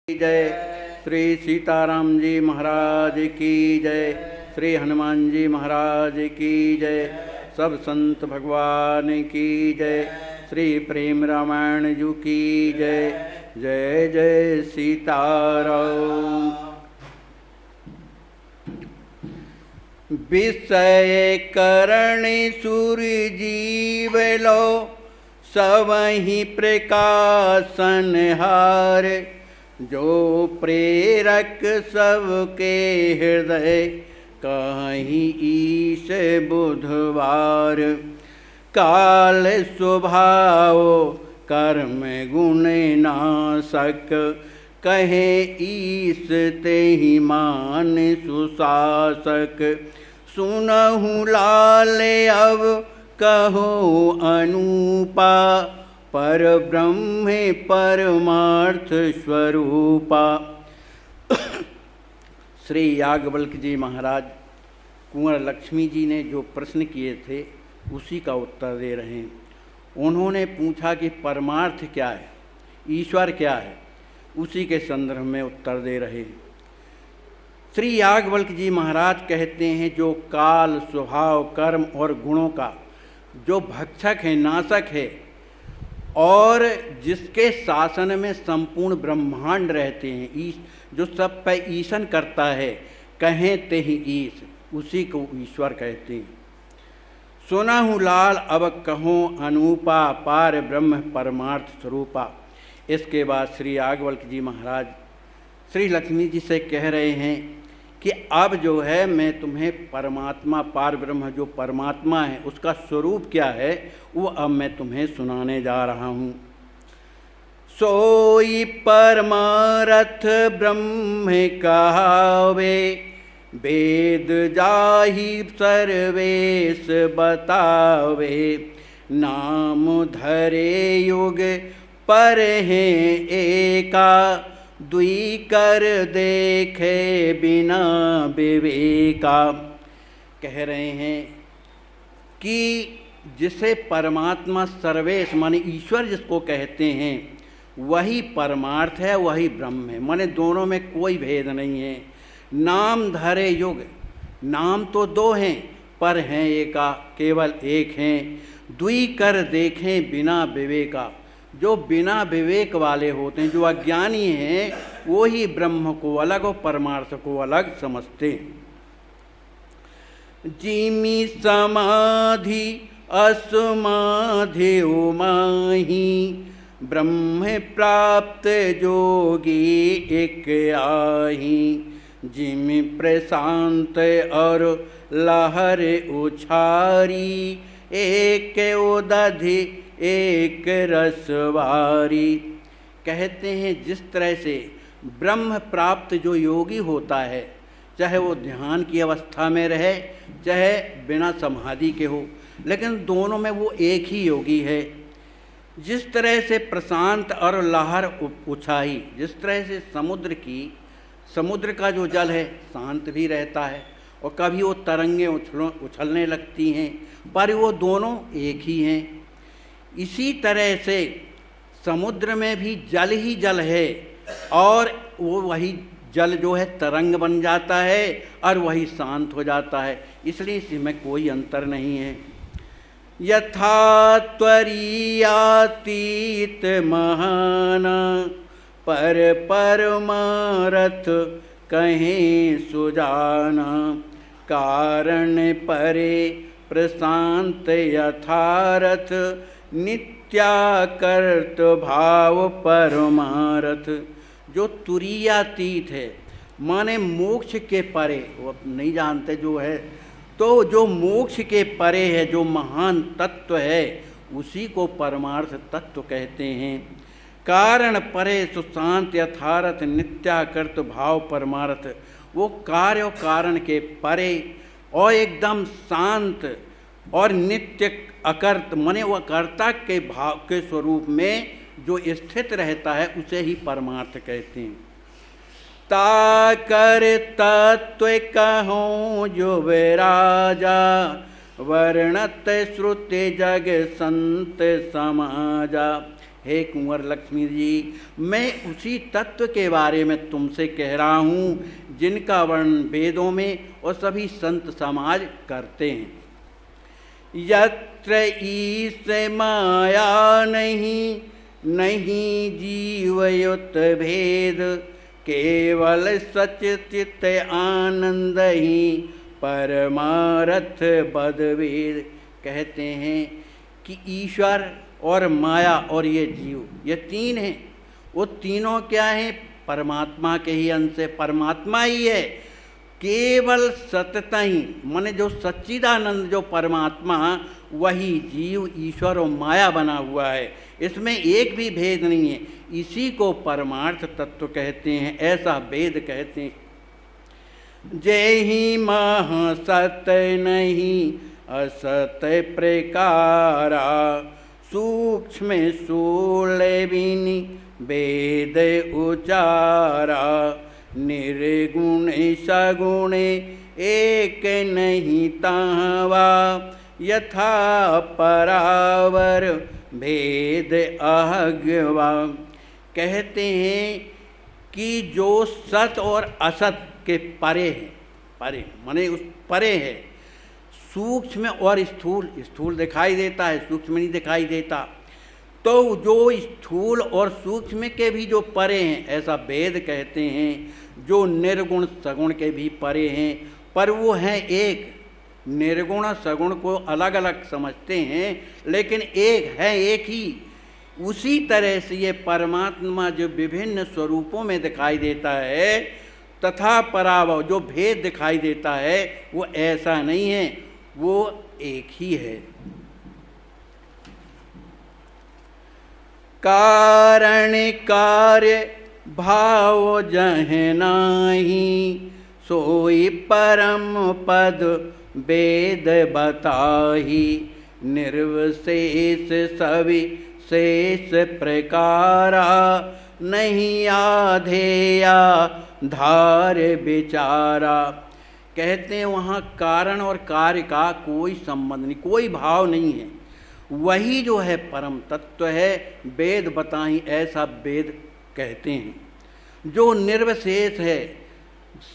जय। श्री सीताराम जी महाराज की जय। श्री हनुमान जी महाराज की जय। सब संत भगवान की जय। श्री प्रेम रामायण जी की जय। जय जय सीताराम। विषय करण सुर जीव लो सवहि प्रकाशन हार। जो प्रेरक सबके हृदय कहीं ईश बुधवार। काल स्वभाव कर्म गुण नाशक कहे ईश ते ही मान सुशासक। सुनहु लाल अब कहो अनूपा पर ब्रह्म परमार्थ स्वरूपा। श्री याज्ञवल्क्य जी महाराज कुंवर लक्ष्मी जी ने जो प्रश्न किए थे उसी का उत्तर दे रहे हैं। उन्होंने पूछा कि परमार्थ क्या है, ईश्वर क्या है, उसी के संदर्भ में उत्तर दे रहे हैं। श्री याज्ञवल्क्य जी महाराज कहते हैं जो काल स्वभाव कर्म और गुणों का जो भक्षक है, नाशक है और जिसके शासन में संपूर्ण ब्रह्मांड रहते हैं, ईश जो सब पे ईशन करता है, कहें ते ही ईश, उसी को ईश्वर कहते हैं। सुनहु लाल अब कहो अनूपा पार ब्रह्म परमार्थ स्वरूपा। इसके बाद श्री याज्ञवल्क्य जी महाराज श्री लक्ष्मी जी से कह रहे हैं कि अब जो है मैं तुम्हें परमात्मा पार ब्रह्म जो परमात्मा है उसका स्वरूप क्या है वो अब मैं तुम्हें सुनाने जा रहा हूँ। सोई परमारथ ब्रह्म कहावे वेद जाहि सर्वेश बतावे। नाम धरे युग पर है एका दुई कर देखे बिना विवेका। कह रहे हैं कि जिसे परमात्मा सर्वेश माने ईश्वर जिसको कहते हैं वही परमार्थ है, वही ब्रह्म है, माने दोनों में कोई भेद नहीं है। नाम धरे युग, नाम तो दो हैं पर हैं एका, केवल एक हैं। दुई कर देखें बिना विवेका, जो बिना विवेक वाले होते हैं, जो अज्ञानी हैं, वो ही ब्रह्म को अलग और परमार्थ को अलग समझते हैं। जिमि समाधि असमाधि उमाही ब्रह्म प्राप्त जोगी एक आही। जिमि प्रशांत और लहर उछारी एक उदधि एक रसवारी। कहते हैं जिस तरह से ब्रह्म प्राप्त जो योगी होता है, चाहे वो ध्यान की अवस्था में रहे चाहे बिना समाधि के हो, लेकिन दोनों में वो एक ही योगी है। जिस तरह से प्रशांत और लहर उछाई, जिस तरह से समुद्र का जो जल है शांत भी रहता है और कभी वो तरंगें उछलने लगती हैं, पर वो दोनों एक ही हैं। इसी तरह से समुद्र में भी जल ही जल है और वो वही जल जो है तरंग बन जाता है और वही शांत हो जाता है, इसलिए इसमें कोई अंतर नहीं है। यथा त्वरीयातीत महाना पर परमारथ कहीं सुजाना। कारण परे प्रशांत यथारथ नित्याकर्त भाव परमारथ। जो तुरीयातीत है माने मोक्ष के परे, वो नहीं जानते जो है, तो जो मोक्ष के परे है, जो महान तत्व है, उसी को परमार्थ तत्व कहते हैं। कारण परे सुशांत यथारथ नित्याकर्त भाव परमार्थ। वो कार्य और कारण के परे और एकदम शांत और नित्य अकर्त माने वह कर्ता के भाव के स्वरूप में जो स्थित रहता है उसे ही परमार्थ कहते हैं। ताकर तत्व कहो जो विराजा वर्णत श्रुति जग संत समाजा। हे कुंवर लक्ष्मी जी, मैं उसी तत्व के बारे में तुमसे कह रहा हूँ जिनका वर्णन वेदों में और सभी संत समाज करते हैं। यत्र ईश माया नहीं, नहीं जीवयुत भेद, केवल सचित आनंद ही परमारथ बदवेद। कहते हैं कि ईश्वर और माया और ये जीव, ये तीन हैं। वो तीनों क्या हैं? परमात्मा के ही अंश है, परमात्मा ही है। केवल सतता ही, माने जो सच्चिदानंद जो परमात्मा, वही जीव ईश्वर और माया बना हुआ है। इसमें एक भी भेद नहीं है। इसी को परमार्थ तत्व कहते हैं, ऐसा वेद कहते हैं। जय ही महासत नहीं असत प्रकारा, सूक्ष्म स्थूल बिनि वेद उचारा, निर्गुण सगुण एक नहीं तावा, यथा परावर भेद अहग्वा। कहते हैं कि जो सत और असत के परे है, परे माने उस परे है, सूक्ष्म और स्थूल, स्थूल दिखाई देता है, सूक्ष्म नहीं दिखाई देता। तो जो स्थूल और सूक्ष्म के भी जो परे हैं, ऐसा वेद कहते हैं। जो निर्गुण सगुण के भी परे हैं, पर वो हैं एक। निर्गुण सगुण को अलग अलग समझते हैं, लेकिन एक है, एक ही। उसी तरह से ये परमात्मा जो विभिन्न स्वरूपों में दिखाई देता है, तथा पराभव जो भेद दिखाई देता है, वो ऐसा नहीं है, वो एक ही है। कारण कार्य भाव जह नाही, सोई परम पद वेद बताही, निर्विशेष सवि शेष प्रकारा, नहीं आधेया धार विचारा। कहते हैं वहाँ कारण और कार्य का कोई संबंध नहीं, कोई भाव नहीं है। वही जो है परम तत्व है, वेद बताई, ऐसा वेद कहते हैं। जो निर्विशेष है,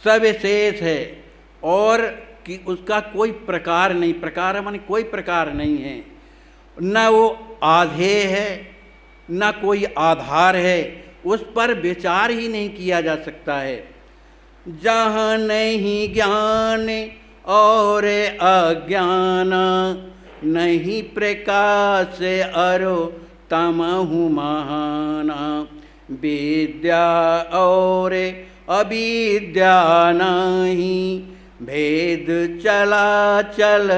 सविशेष है, और कि उसका कोई प्रकार नहीं, प्रकार माने कोई प्रकार नहीं है, न वो आधेय है, न कोई आधार है, उस पर विचार ही नहीं किया जा सकता है। जहाँ नहीं ज्ञान और अज्ञान, नहीं प्रकाश अरो तमहु महाना, विद्या और अविद्या नहीं, भेद चला चल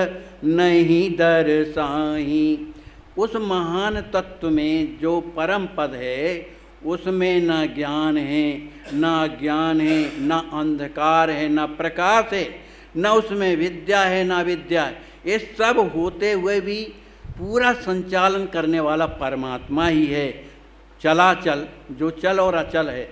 नहीं दर्शाही। उस महान तत्व में जो परम पद है, उसमें न ज्ञान है, न अज्ञान है, न अंधकार है, न प्रकाश है, न उसमें विद्या है, न विद्या है। ये सब होते हुए भी पूरा संचालन करने वाला परमात्मा ही है। चलाचल, जो चल और अचल है,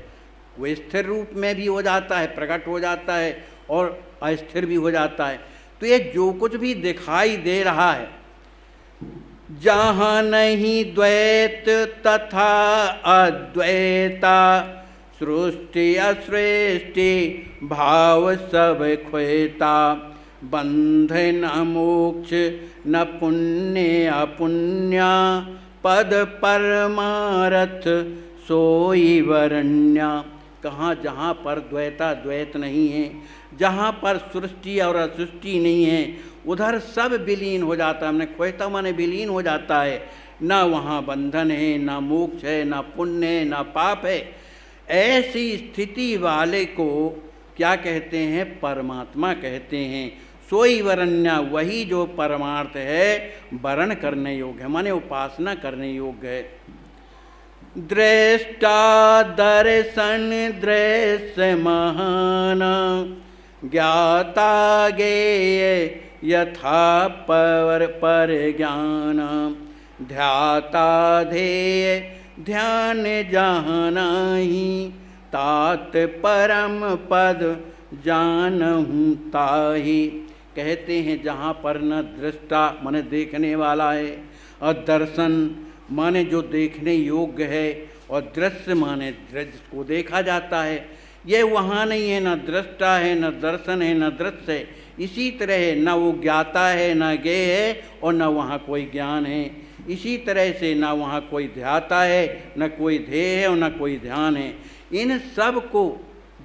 वो स्थिर रूप में भी हो जाता है, प्रकट हो जाता है, और अस्थिर भी हो जाता है। तो ये जो कुछ भी दिखाई दे रहा है, जहाँ नहीं द्वैत तथा अद्वैता, सृष्टि असृष्टि भाव सब खोता, बंध न मोक्ष न पुण्य अपुण्या, पद परमारथ सोई वरण्या। कहाँ जहाँ पर द्वैता द्वैत नहीं है, जहाँ पर सृष्टि और असृष्टि नहीं है, उधर सब विलीन हो जाता है। हमने खोता माने विलीन हो जाता है। ना वहाँ बंधन है, ना मोक्ष है, ना पुण्य है, ना पाप है। ऐसी स्थिति वाले को क्या कहते हैं? परमात्मा कहते हैं। सोई वरण्या, वही जो परमार्थ है, वरण करने योग्य है, माने उपासना करने योग्य है। दृष्टा दर्शन दृश्य महान, ज्ञाता गेय यथा पर ज्ञान, ध्याता ध्येय ध्यान जहानाहि, तात परम पद जानहूँ ताहि। कहते हैं जहाँ पर न दृष्टा माने देखने वाला है, और दर्शन माने जो देखने योग्य है, और दृश्य माने जिसको देखा जाता है। ये वहाँ नहीं है, न दृष्टा है, न दर्शन है, न दृश्य है। इसी तरह है, न वो ज्ञाता है, न ज्ञेय है, और न वहाँ कोई ज्ञान है। इसी तरह से न वहाँ कोई ध्याता है, न कोई ध्येय है, और न कोई ध्यान है। इन सब को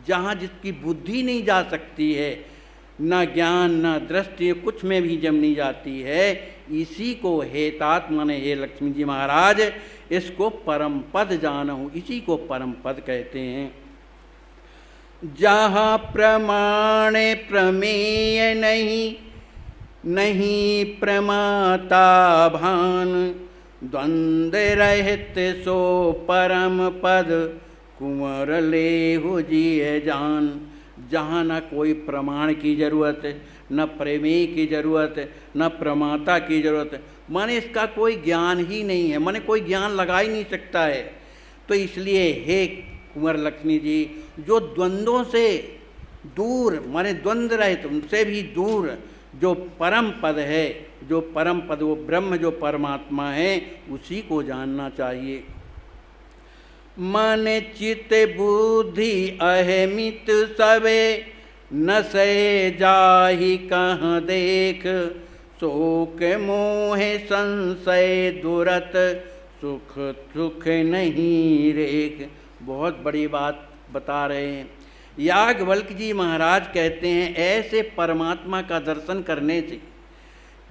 जहाँ जिसकी बुद्धि नहीं जा सकती है, न ज्ञान न दृष्टि कुछ में भी जम नहीं जाती है, इसी को हेतात माने हे लक्ष्मी जी महाराज, इसको परम पद जानहु, इसी को परम पद कहते हैं। जहाँ प्रमाण प्रमेय नहीं, नहीं प्रमाता भान, द्वंद्व रहित सो परम पद, कुंवर लेहु जिय जान। जहाँ न कोई प्रमाण की जरूरत है, न प्रमेय की जरूरत है, न प्रमाता की जरूरत है, माने इसका कोई ज्ञान ही नहीं है, माने कोई ज्ञान लगा ही नहीं सकता है। तो इसलिए हे कुंवर लक्ष्मी जी, जो द्वंद्वों से दूर माने द्वंद्व रहित उनसे भी दूर जो परम पद है, जो परम पद वो ब्रह्म जो परमात्मा है, उसी को जानना चाहिए। मन चित बुद्धि अहमित सबे, न से जाहि कहाँ देख, शोक मोह संशय दुरत, सुख सुख नहीं रेख। बहुत बड़ी बात बता रहे हैं। याज्ञवल्क्य जी महाराज कहते हैं, ऐसे परमात्मा का दर्शन करने से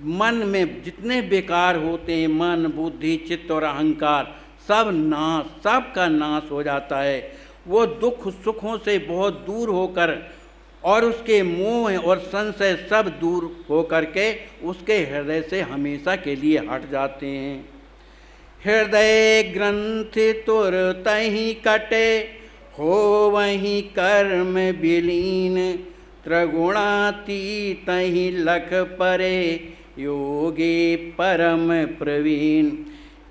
मन में जितने बेकार होते हैं, मन बुद्धि चित्त और अहंकार, सब नाश, सब का नाश हो जाता है। वो दुख सुखों से बहुत दूर होकर और उसके मोह और संशय सब दूर होकर के उसके हृदय से हमेशा के लिए हट जाते हैं। हृदय ग्रंथि तुरतहि कटे, हो वहीं कर्म विलीन, त्रिगुणातीत ही लख परे, योगी परम प्रवीण।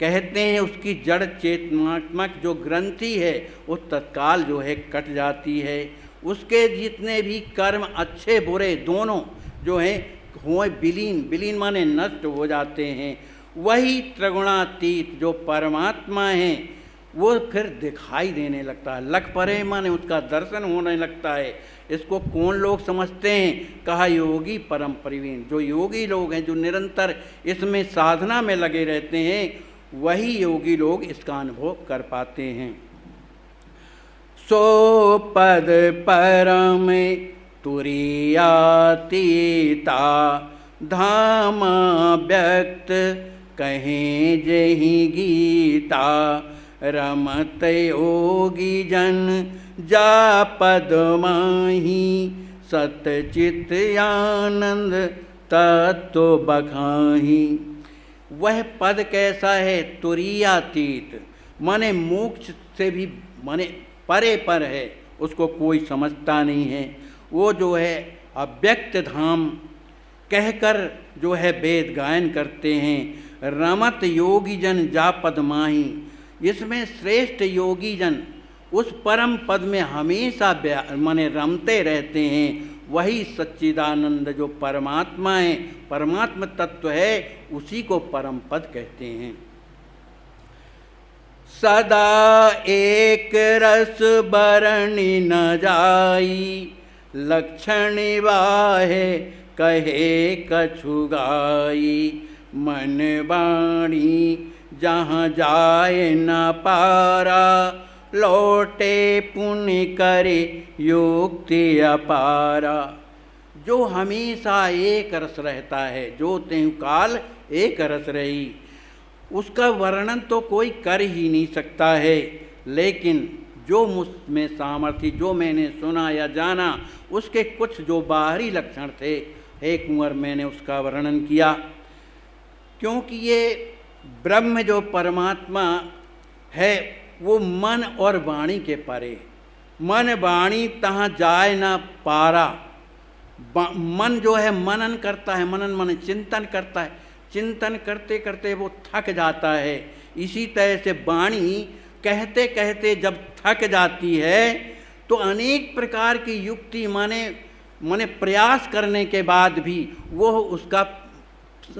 कहते हैं उसकी जड़ चेतनात्मक जो ग्रंथि है वो तत्काल जो है कट जाती है। उसके जितने भी कर्म अच्छे बुरे दोनों जो हैं हों विलीन, विलीन माने नष्ट हो जाते हैं। वही त्रिगुणातीत जो परमात्मा है वो फिर दिखाई देने लगता है, लख परे माने उसका दर्शन होने लगता है। इसको कौन लोग समझते हैं? कहा योगी परम प्रवीण। जो योगी लोग हैं, जो निरंतर इसमें साधना में लगे रहते हैं, वही योगी लोग इसका अनुभव कर पाते हैं। सो पद परम तुरीयातीता, धामा व्यक्त कहें जही गीता, रमत योगी जन जा पद माही, सतचित आनंद तत्व बखाही। वह पद कैसा है? तुरीयातीत माने मोक्ष से भी माने परे पर है, उसको कोई समझता नहीं है। वो जो है अव्यक्त धाम कहकर जो है वेद गायन करते हैं। रमत योगी जन जा पद माही, इसमें श्रेष्ठ योगी जन उस परम पद में हमेशा माने रमते रहते हैं। वही सच्चिदानंद जो परमात्मा है, परमात्मा तत्व है, उसी को परम पद कहते हैं। सदा एक रस बरणी न जाई, लक्षण वाहे कहे कछु गाई, मन बाणी जहाँ जाए न पारा, लौटे पुण्य करे युक्ति अपारा। जो हमेशा एक रस रहता है, जो त्यों काल एक रस रही, उसका वर्णन तो कोई कर ही नहीं सकता है। लेकिन जो मुझ में सामर्थ्य, जो मैंने सुना या जाना, उसके कुछ जो बाहरी लक्षण थे, हे कुंवर, मैंने उसका वर्णन किया। क्योंकि ये ब्रह्म जो परमात्मा है वो मन और वाणी के परे, मन वाणी तहाँ जाए ना पारा। मन जो है मनन करता है, मनन मन चिंतन करता है, चिंतन करते करते वो थक जाता है। इसी तरह से वाणी कहते कहते जब थक जाती है तो अनेक प्रकार की युक्ति माने प्रयास करने के बाद भी वो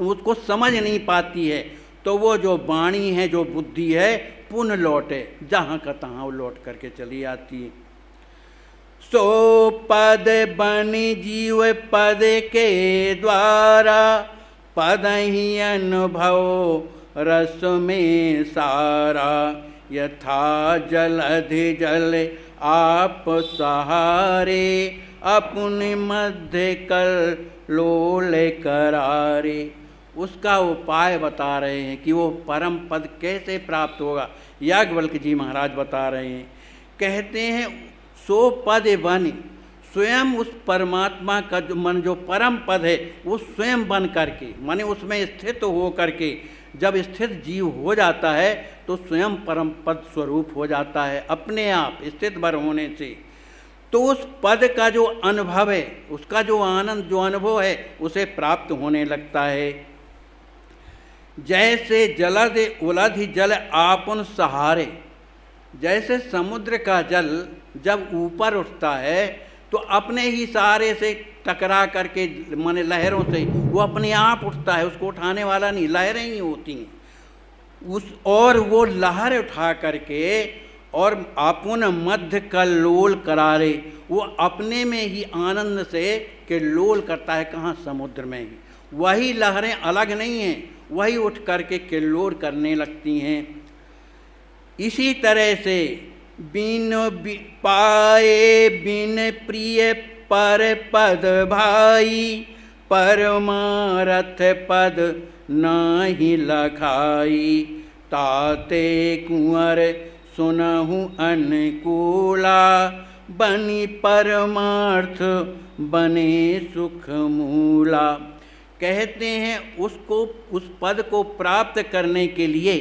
उसको समझ नहीं पाती है। तो वो जो वाणी है, जो बुद्धि है, पुनः लौटे, जहाँ का तहाँ वो लौट करके चली आती है। सो पद बनि जीव पद के द्वारा, पद ही अनुभव रस में सारा। यथा जलधि जल आप सहारे, अपने मध्य कल लोल करारे। उसका उपाय बता रहे हैं कि वो परम पद कैसे प्राप्त होगा। याज्ञवल्क्य जी महाराज बता रहे हैं, कहते हैं सो पद बन, स्वयं उस परमात्मा का जो मन, जो परम पद है, वो स्वयं बन करके, माने उसमें स्थित हो करके, जब स्थित जीव हो जाता है तो स्वयं परम पद स्वरूप हो जाता है अपने आप स्थित भर होने से। तो उस पद का जो अनुभव है, उसका जो आनंद, जो अनुभव है, उसे प्राप्त होने लगता है। जैसे जलद उलधि जल आपन सहारे, जैसे समुद्र का जल जब ऊपर उठता है तो अपने ही सहारे से टकरा करके, माने लहरों से, वो अपने आप उठता है, उसको उठाने वाला नहीं, लहरें ही होती हैं उस, और वो लहर उठा करके और अपन मध्य कल्लोल करारे, वो अपने में ही आनंद से के लोल करता है। कहाँ? समुद्र में ही। वही लहरें अलग नहीं हैं, वही उठ करके किल्लोल करने लगती हैं। इसी तरह से बिन पाए बिन प्रिय पर पद भाई, परमारथ पद नाही लखाई। ताते कुंवर सुनहु अनुकूला, बनी परमार्थ बने सुख मूला। कहते हैं उसको, उस पद को प्राप्त करने के लिए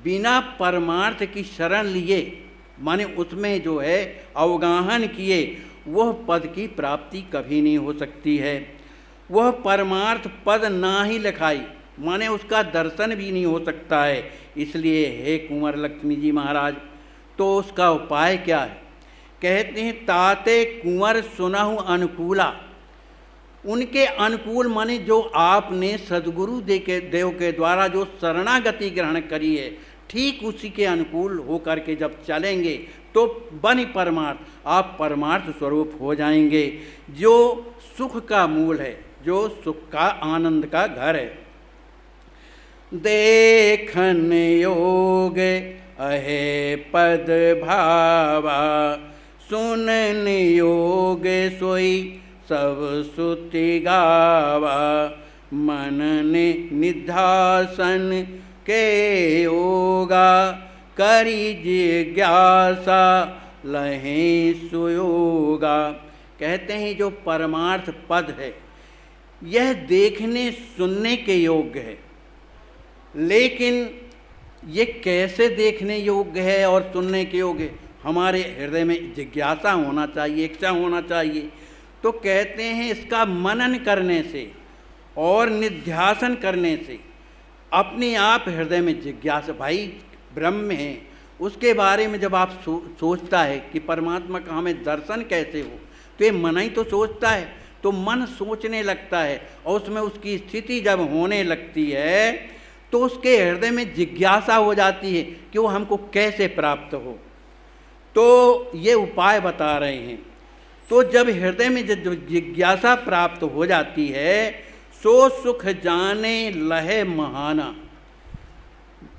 बिना परमार्थ की शरण लिए, माने उसमें जो है अवगाहन किए, वह पद की प्राप्ति कभी नहीं हो सकती है। वह परमार्थ पद ना ही लिखाई, माने उसका दर्शन भी नहीं हो सकता है। इसलिए हे कुंवर लक्ष्मी जी महाराज, तो उसका उपाय क्या है? कहते हैं ताते कुंवर सुनहु अनुकूला, उनके अनुकूल, माने जो आपने सदगुरु देव के द्वारा जो शरणागति ग्रहण करी है, ठीक उसी के अनुकूल हो करके जब चलेंगे तो बनी परमार्थ, आप परमार्थ स्वरूप हो जाएंगे, जो सुख का मूल है, जो सुख का, आनंद का घर है। देखन योग अहे पद भावा, सुनन योग सोई सब सुति गावा। मनन निधासन के योगा, करी जिज्ञासा लहे सुयोगा। कहते हैं जो परमार्थ पद है, यह देखने सुनने के योग्य है, लेकिन ये कैसे देखने योग्य है और सुनने के योग्य है? हमारे हृदय में जिज्ञासा होना चाहिए, इच्छा होना चाहिए। तो कहते हैं इसका मनन करने से और निध्यासन करने से अपने आप हृदय में जिज्ञासा, भाई ब्रह्म है, उसके बारे में जब आप सोचता है कि परमात्मा का हमें दर्शन कैसे हो, तो ये मन ही तो सोचता है, तो मन सोचने लगता है और उसमें उसकी स्थिति जब होने लगती है तो उसके हृदय में जिज्ञासा हो जाती है कि वो हमको कैसे प्राप्त हो। तो ये उपाय बता रहे हैं। तो जब हृदय में जब जिज्ञासा प्राप्त हो जाती है, सो सुख जाने लहे महाना,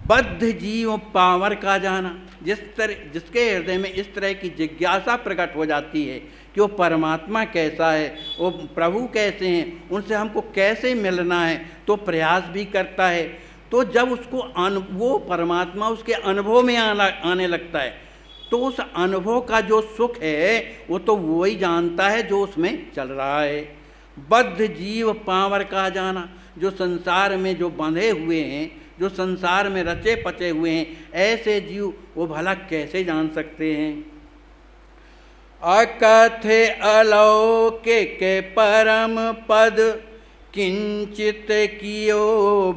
बद्ध जीव पावर का जाना। जिसके हृदय में इस तरह की जिज्ञासा प्रकट हो जाती है कि वो परमात्मा कैसा है, वो प्रभु कैसे हैं, उनसे हमको कैसे मिलना है, तो प्रयास भी करता है। तो जब उसको वो परमात्मा उसके अनुभव में आने लगता है, तो उस अनुभव का जो सुख है वो तो वो ही जानता है जो उसमें चल रहा है। बद्ध जीव पावर का जाना, जो संसार में जो बंधे हुए हैं, जो संसार में रचे पचे हुए हैं, ऐसे जीव वो भला कैसे जान सकते हैं। अकथे अलौकिक परम पद, किंचित कियो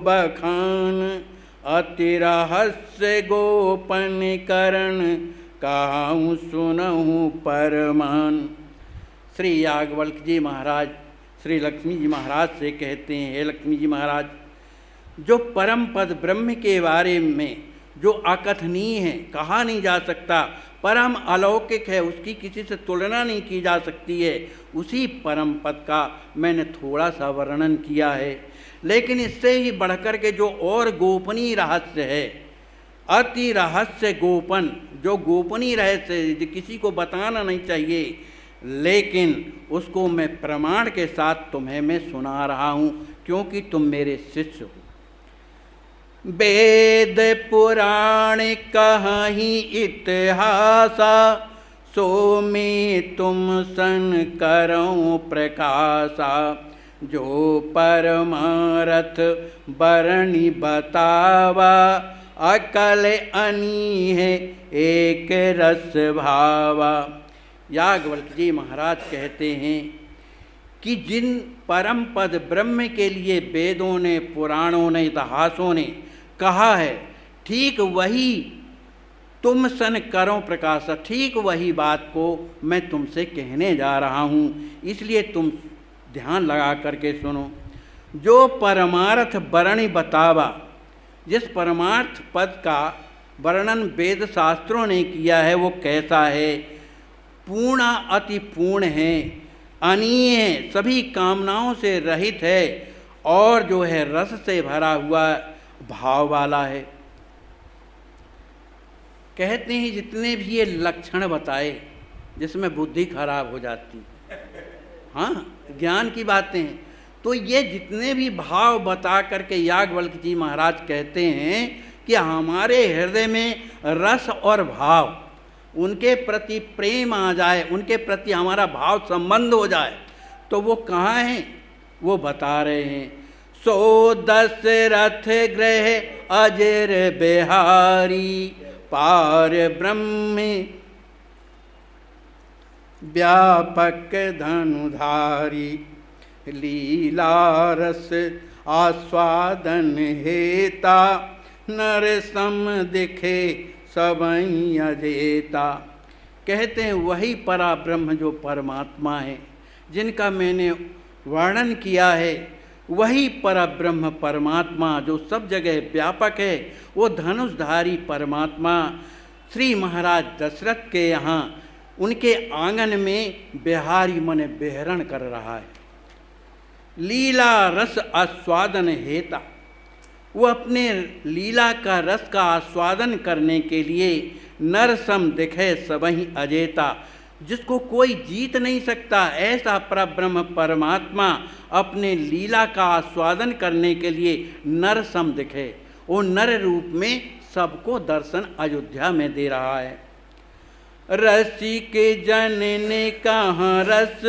बखान। अति रहस्य गोपन करण, कहूँ सुनहूँ परमान। श्री याज्ञवल्क्य जी महाराज श्री लक्ष्मी जी महाराज से कहते हैं, हे लक्ष्मी जी महाराज, जो परम पद ब्रह्म के बारे में जो अकथनीय है, कहा नहीं जा सकता, परम अलौकिक है, उसकी किसी से तुलना नहीं की जा सकती है, उसी परम पद का मैंने थोड़ा सा वर्णन किया है। लेकिन इससे ही बढ़कर के जो और गोपनीय रहस्य है, अति रहस्य गोपन, जो गोपनीय रहस्य किसी को बताना नहीं चाहिए, लेकिन उसको मैं प्रमाण के साथ तुम्हें मैं सुना रहा हूँ, क्योंकि तुम मेरे शिष्य हो। वेद पुराण कहीं इतिहासा, सो में तुम सन करो प्रकाशा। जो परमारथ बरणी बतावा, अकल अनी है एक रस भावा। याज्ञवल्क्य जी महाराज कहते हैं कि जिन परम पद ब्रह्म के लिए वेदों ने, पुराणों ने, इतिहासों ने कहा है, ठीक वही तुम सन करो प्रकाश, ठीक वही बात को मैं तुमसे कहने जा रहा हूँ, इसलिए तुम ध्यान लगा करके सुनो। जो परमार्थ बरणी बतावा, जिस परमार्थ पद का वर्णन वेद शास्त्रों ने किया है वो कैसा है? पूर्ण, अति पूर्ण है, अनीय है, सभी कामनाओं से रहित है, और जो है रस से भरा हुआ भाव वाला है। कहते हैं जितने भी ये लक्षण बताए जिसमें बुद्धि खराब हो जाती, हाँ ज्ञान की बातें हैं, तो ये जितने भी भाव बता करके याज्ञवल्क्य जी महाराज कहते हैं कि हमारे हृदय में रस और भाव, उनके प्रति प्रेम आ जाए, उनके प्रति हमारा भाव संबंध हो जाए, तो वो कहाँ हैं? वो बता रहे हैं। सो दशरथ ग्रह अजर बिहारी, पार ब्रह्म व्यापक धनुधारी। लीला रस आस्वादन हेता, नर सम दिखे सबई अजेता। कहते हैं वही परा ब्रह्म जो परमात्मा है, जिनका मैंने वर्णन किया है, वही पर ब्रह्म परमात्मा जो सब जगह व्यापक है, वो धनुषधारी परमात्मा श्री महाराज दशरथ के यहाँ उनके आंगन में बिहारी मने बेहरण कर रहा है। लीला रस आस्वादन हेता, वो अपने लीला का रस का आस्वादन करने के लिए नर सम दिखे सबही अजेता, जिसको कोई जीत नहीं सकता, ऐसा परब्रह्म परमात्मा अपने लीला का आस्वादन करने के लिए नर सम दिखे, वो नर रूप में सबको दर्शन अयोध्या में दे रहा है। रसिक जन ने कहाँ रस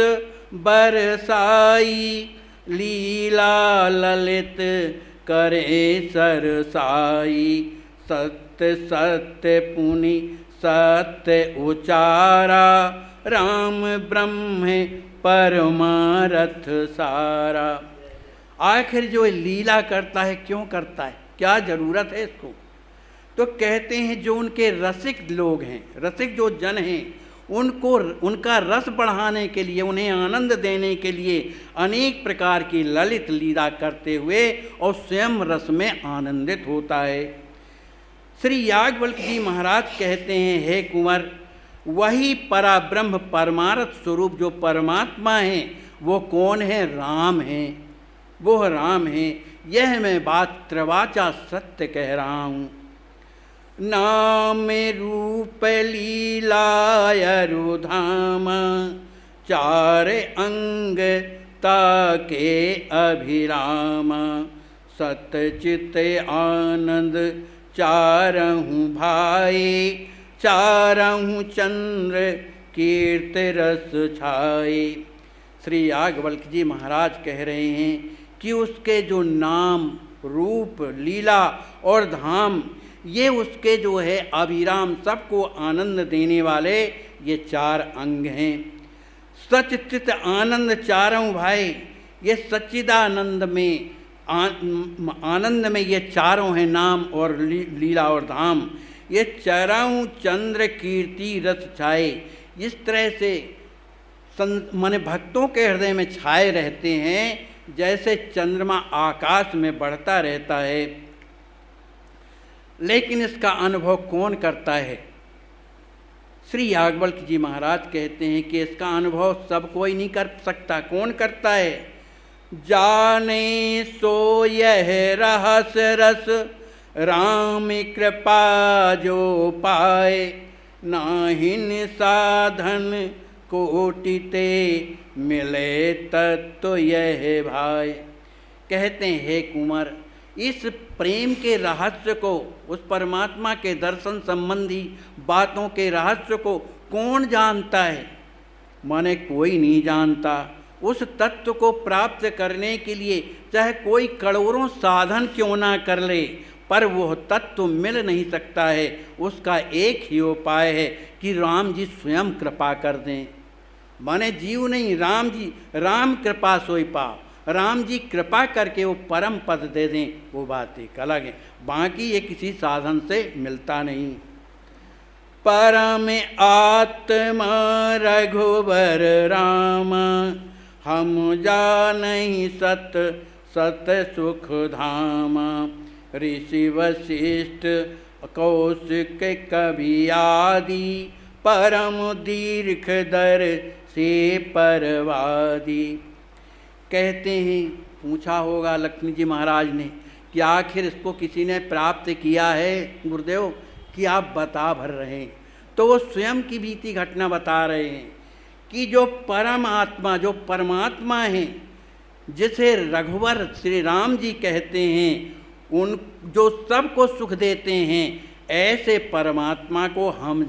बरसाई, लीला ललित करे सरसाई। सत्य सत्य पुनि सत्य उचारा, राम ब्रह्म परमारथ सारा। आखिर जो लीला करता है क्यों करता है, क्या जरूरत है इसको? तो कहते हैं जो उनके रसिक लोग हैं, रसिक जो जन हैं, उनको उनका रस बढ़ाने के लिए, उन्हें आनंद देने के लिए अनेक प्रकार की ललित लीला करते हुए और स्वयं रस में आनंदित होता है। श्री याज्ञवल्क्य जी महाराज कहते हैं, हे कुंवर, वही पराब्रह्म परमार्थ स्वरूप जो परमात्मा है वो कौन है? राम है, वो राम है। यह मैं बात त्रिवाचा सत्य कह रहा हूँ। नाम रूप लीलायरु धाम, चार अंग ताके अभिराम। सतचित आनंद चारहूँ भाई, चारहूँ चंद्र कीर्ति रस छाए। श्री याज्ञवल्क्य जी महाराज कह रहे हैं कि उसके जो नाम, रूप, लीला और धाम, ये उसके जो है अभिराम, सबको आनंद देने वाले ये चार अंग हैं। सच्चित आनंद चारों भाई, ये सच्चिदानंद में आनंद में ये चारों हैं, नाम और लीला और धाम। ये चारों चंद्र कीर्ति रस छाए, इस तरह से माने भक्तों के हृदय में छाए रहते हैं जैसे चंद्रमा आकाश में बढ़ता रहता है, लेकिन इसका अनुभव कौन करता है? श्री याज्ञवल्क्य जी महाराज कहते हैं कि इसका अनुभव सब कोई नहीं कर सकता। कौन करता है? जाने सो यह रहस्य रस राम कृपा जो पाए, नाहिन साधन कोटि ते मिले तत्व यह भाई। कहते हैं हे कुंवर, इस प्रेम के रहस्य को, उस परमात्मा के दर्शन संबंधी बातों के रहस्य को कौन जानता है? माने कोई नहीं जानता। उस तत्व को प्राप्त करने के लिए चाहे कोई करोड़ों साधन क्यों ना कर ले, पर वह तत्व मिल नहीं सकता है। उसका एक ही उपाय है कि राम जी स्वयं कृपा कर दें। माने जीव नहीं, राम जी, राम कृपा सोई पाओ। राम जी कृपा करके वो परम पद दे दें, वो बात एक अलग है। बाकी ये किसी साधन से मिलता नहीं। परम आत्मा रघुवर राम, हम जानहि सत सत सुख धाम। ऋषि वशिष्ठ कौशिक कवि आदि, परम दीर्घ दर से परवादी। कहते हैं, पूछा होगा लक्ष्मी जी महाराज ने कि आखिर इसको किसी ने प्राप्त किया है गुरुदेव, कि आप बता भर रहे हैं? तो वो स्वयं की बीती घटना बता रहे हैं कि जो परम आत्मा, जो परमात्मा है, जिसे रघुवर श्री राम जी कहते हैं, उन जो सबको सुख देते हैं, ऐसे परमात्मा को हम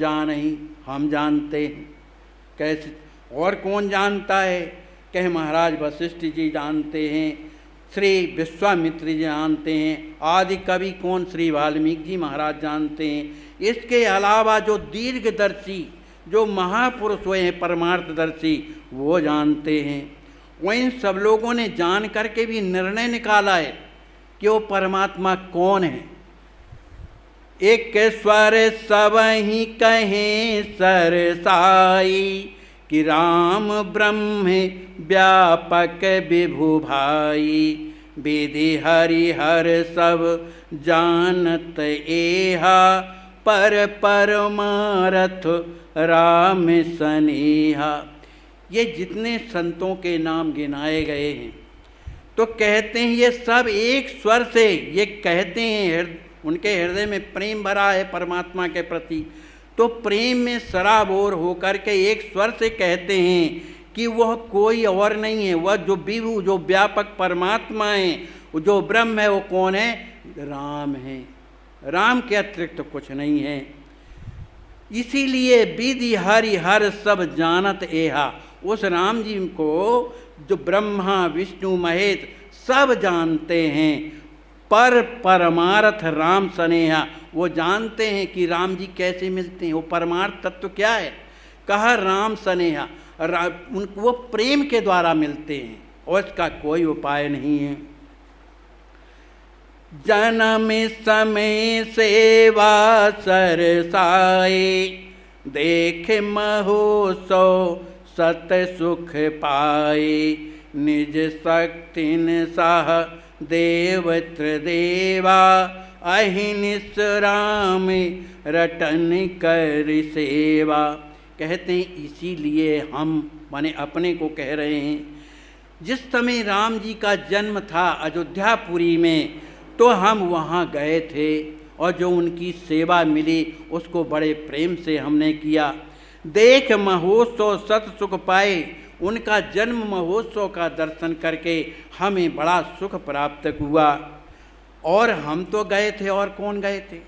हम जानते हैं। कैसे? और कौन जानता है? कहे महाराज वशिष्ठ जी जानते हैं, श्री विश्वामित्र जी जानते हैं, आदि कवि कौन? श्री वाल्मीकि जी महाराज जानते हैं। इसके अलावा जो दीर्घदर्शी, जो महापुरुष हुए हैं परमार्थदर्शी, वो जानते हैं। वो इन सब लोगों ने जान करके भी निर्णय निकाला है कि वो परमात्मा कौन है। एक स्वर सबहि कहें सरसाई, कि राम ब्रह्म व्यापक विभु भाई। विधि हरि हर सब जानत एहा, पर परमारथ राम सनेहा। ये जितने संतों के नाम गिनाए गए हैं, तो कहते हैं ये सब एक स्वर से ये कहते हैं, उनके हृदय में प्रेम भरा है परमात्मा के प्रति। तो प्रेम में सराबोर होकर के एक स्वर से कहते हैं कि वह कोई और नहीं है, वह जो विभु, जो व्यापक परमात्मा है, जो ब्रह्म है, वो कौन है? राम है। राम के अतिरिक्त तो कुछ नहीं है। इसीलिए विधि हरि हर सब जानत एहा, उस राम जी को जो ब्रह्मा विष्णु महेश सब जानते हैं, पर परमार्थ राम सनेहा, वो जानते हैं कि राम जी कैसे मिलते हैं। वो परमार्थ तत्व क्या है? कहा राम सनेहा, उनको वो प्रेम के द्वारा मिलते हैं और इसका कोई उपाय नहीं है। जन्म समय सेवा सरसाए, देख महोत्सव सत सुख पाए। निज शक्तिन सह देवत्र देवा, अहिनिस राम रटन कर सेवा। कहते हैं इसीलिए हम, माने अपने को कह रहे हैं, जिस समय राम जी का जन्म था अयोध्यापुरी में, तो हम वहाँ गए थे और जो उनकी सेवा मिली उसको बड़े प्रेम से हमने किया। देख महोत्सव सत सुख पाए, उनका जन्म महोत्सव का दर्शन करके हमें बड़ा सुख प्राप्त हुआ। और हम तो गए थे, और कौन गए थे?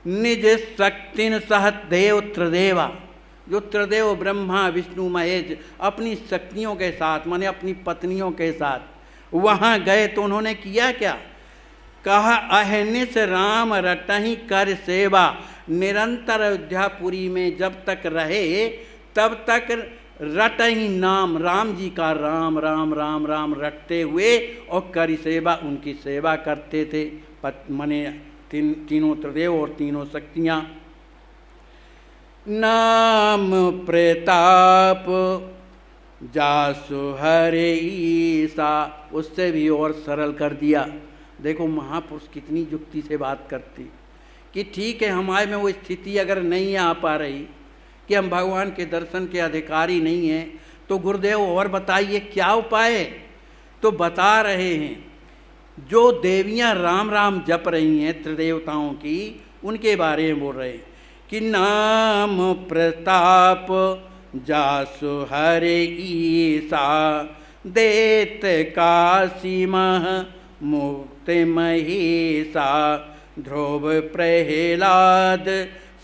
निज शक्तिन सह देव त्रिदेवा, जो त्रिदेव ब्रह्मा विष्णु महेश अपनी शक्तियों के साथ, माने अपनी पत्नियों के साथ वहाँ गए। तो उन्होंने किया क्या? कहा अहनिस राम रटहि कर सेवा। निरंतर अयोध्यापुरी में जब तक रहे तब तक रटहि नाम, राम जी का राम राम राम राम रटते हुए और करी सेवा, उनकी सेवा करते थे। माने तीनों त्रिदेव और तीनों शक्तियाँ। नाम प्रताप जासु हरे ईसा, उससे भी और सरल कर दिया। देखो महापुरुष कितनी युक्ति से बात करती कि ठीक है हमारे में वो स्थिति अगर नहीं आ पा रही कि हम भगवान के दर्शन के अधिकारी नहीं हैं, तो गुरुदेव और बताइए क्या उपाय है। तो बता रहे हैं जो देवियां राम राम जप रही हैं त्रिदेवताओं की, उनके बारे में बोल रहे हैं कि नाम प्रताप जासु हरे ईसा, देत काशी मह मुक्ति महीसा, ध्रुव प्रहलाद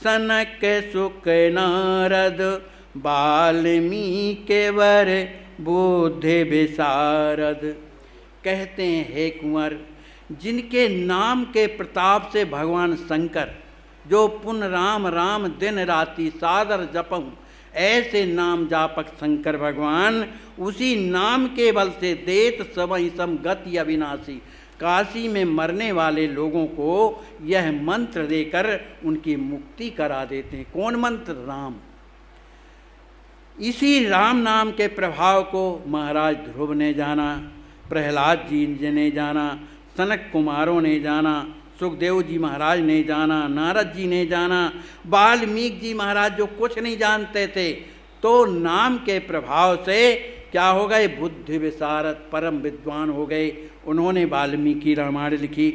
सनक सुक नारद, वाल्मीकि वर बुद्धि विशारद। कहते हैं हे कुंवर, जिनके नाम के प्रताप से भगवान शंकर, जो पुन राम राम दिन राति सादर जपऊँ, ऐसे नाम जापक शंकर भगवान उसी नाम के बल से देत सबहि सम गति अविनाशी, काशी में मरने वाले लोगों को यह मंत्र देकर उनकी मुक्ति करा देते हैं। कौन मंत्र? राम। इसी राम नाम के प्रभाव को महाराज ध्रुव ने जाना, प्रहलाद जी ने जाना, सनक कुमारों ने जाना, सुखदेव जी महाराज ने जाना, नारद जी ने जाना, वाल्मीकि जी महाराज जो कुछ नहीं जानते थे, तो नाम के प्रभाव से क्या हो गए? बुद्धि विशारद, परम विद्वान हो गए। उन्होंने वाल्मीकि रामायण लिखी।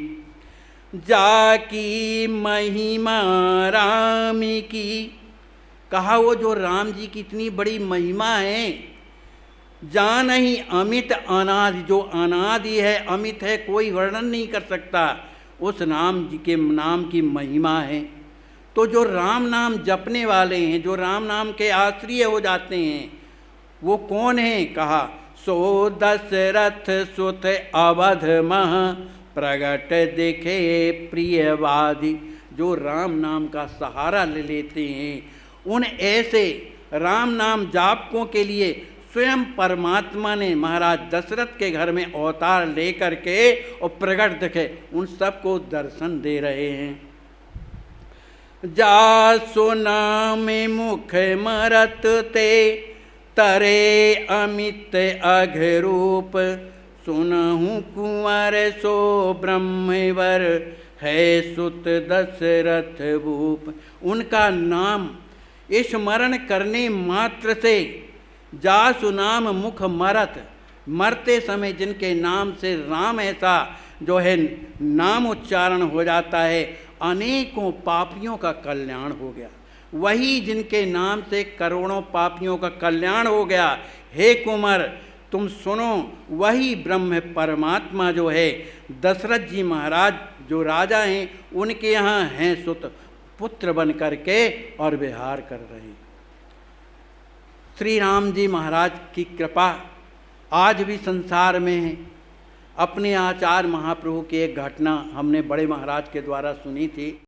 जाकी महिमा राम की, कहा वो जो राम जी की इतनी बड़ी महिमा है, जान ही अमित अनादि, जो अनादि है, अमित है, कोई वर्णन नहीं कर सकता, उस नाम जी के नाम की महिमा है। तो जो राम नाम जपने वाले हैं, जो राम नाम के आश्रय हो जाते हैं, वो कौन है? कहा सो दशरथ सुत अवध मह, प्रगट दिखे प्रियवादी। जो राम नाम का सहारा ले लेते हैं, उन ऐसे राम नाम जापकों के लिए स्वयं परमात्मा ने महाराज दशरथ के घर में अवतार लेकर के और प्रकट दिखे, उन सबको दर्शन दे रहे हैं। जासु नाम मुख मरत ते, तरे अमित अघरूप, सुनहु कुंवर सो ब्रह्मवर, है सुत दशरथ भूप। उनका नाम स्मरण करने मात्र से, जासु नाम मुख मरत, मरते समय जिनके नाम से राम ऐसा जो है नाम उच्चारण हो जाता है, अनेकों पापियों का कल्याण हो गया। वही जिनके नाम से करोड़ों पापियों का कल्याण हो गया। हे कुंवर तुम सुनो, वही ब्रह्म परमात्मा जो है, दशरथ जी महाराज जो राजा हैं, उनके यहाँ हैं सुत, पुत्र बन करके और विहार कर रहे हैं। श्री राम जी महाराज की कृपा आज भी संसार में है। अपने आचार्य महाप्रभु की एक घटना हमने बड़े महाराज के द्वारा सुनी थी।